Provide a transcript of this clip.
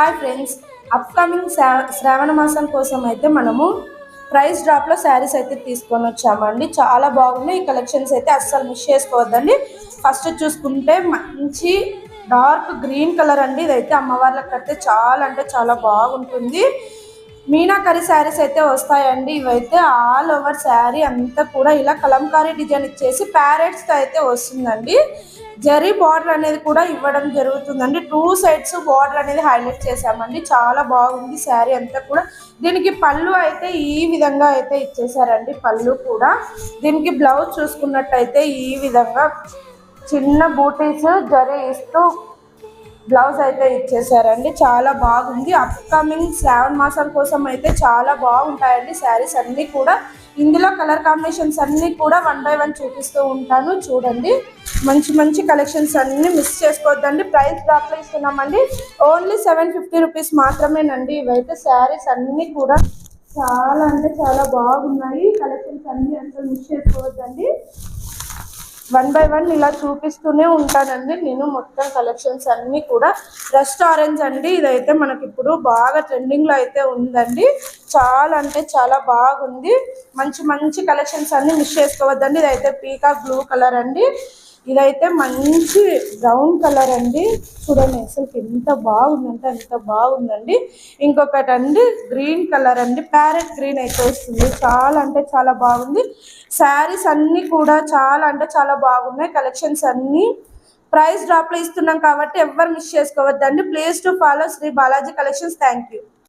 Hi friends, upcoming శ్రావణ మాసం కోసం అయితే మనము ప్రైస్ డ్రాప్లో శారీస్ అయితే తీసుకొని వచ్చామండి. చాలా బాగున్నాయి ఈ కలెక్షన్స్ అయితే, అస్సలు మిస్ చేసుకోవద్దండి. ఫస్ట్ చూసుకుంటే మంచి డార్క్ గ్రీన్ కలర్ అండి. ఇదైతే అమ్మవార్లకు కడితే చాలా అంటే చాలా బాగుంటుంది. మీనాకరీ శారీస్ అయితే వస్తాయండి. ఇవైతే ఆల్ ఓవర్ శారీ అంతా కూడా ఇలా కలంకారీ డిజైన్ ఇచ్చేసి ప్యారెట్స్తో అయితే వస్తుందండి. జరీ బార్డర్ అనేది కూడా ఇవ్వడం జరుగుతుందండి. 2 సైడ్స్ బార్డర్ అనేది హైలైట్ చేసామండి. చాలా బాగుంది శారీ అంతా కూడా. దీనికి పళ్ళు అయితే ఈ విధంగా అయితే ఇచ్చేసారండి. పళ్ళు కూడా దీనికి బ్లౌజ్ చూసుకున్నట్టయితే ఈ విధంగా చిన్న బూటీస్ జరీ ఇస్తూ బ్లౌజ్ అయితే ఇచ్చేసారండి. చాలా బాగుంది. అప్కమింగ్ శ్రావణ మాసం కోసం అయితే చాలా బాగుంటాయండి శారీస్ అన్నీ కూడా. ఇందులో కలర్ కాంబినేషన్స్ అన్నీ కూడా 1 బై 1 చూపిస్తూ ఉంటాను, చూడండి. మంచి మంచి కలెక్షన్స్ అన్నీ మిస్ చేసుకోవద్దండి. ప్రైస్ డ్రాప్లో ఇస్తున్నామండి. ఓన్లీ 750 రూపీస్ మాత్రమేనండి. ఇవైతే శారీస్ అన్నీ కూడా చాలా అంటే చాలా బాగున్నాయి. కలెక్షన్స్ అన్నీ అసలు మిస్ చేసుకోవద్దండి. 1 బై 1 ఇలా చూపిస్తూనే ఉంటానండి నేను మొత్తం కలెక్షన్స్ అన్నీ కూడా. రస్ట్ ఆరెంజ్ అండి, ఇదైతే మనకి ఇప్పుడు బాగా ట్రెండింగ్లో అయితే ఉందండి. చాలా అంటే చాలా బాగుంది. మంచి మంచి కలెక్షన్స్ అన్నీ మిస్ చేసుకోవద్దండి. ఇదైతే పీకాక్ బ్లూ కలర్ అండి. ఇదైతే మంచి బ్రౌన్ కలర్ అండి. చూడండి అసలు ఎంత బాగుందంటే అంత బాగుందండి. ఇంకొకటి అండి గ్రీన్ కలర్ అండి, ప్యారెట్ గ్రీన్ అయితే వస్తుంది. చాలా అంటే చాలా బాగుంది. శారీస్ అన్నీ కూడా చాలా అంటే చాలా బాగున్నాయి. కలెక్షన్స్ అన్నీ ప్రైస్ డ్రాప్లో ఇస్తున్నాం కాబట్టి ఎవ్వరు మిస్ చేసుకోవద్దండి. Please to follow Shri Balaji collections. Thank you.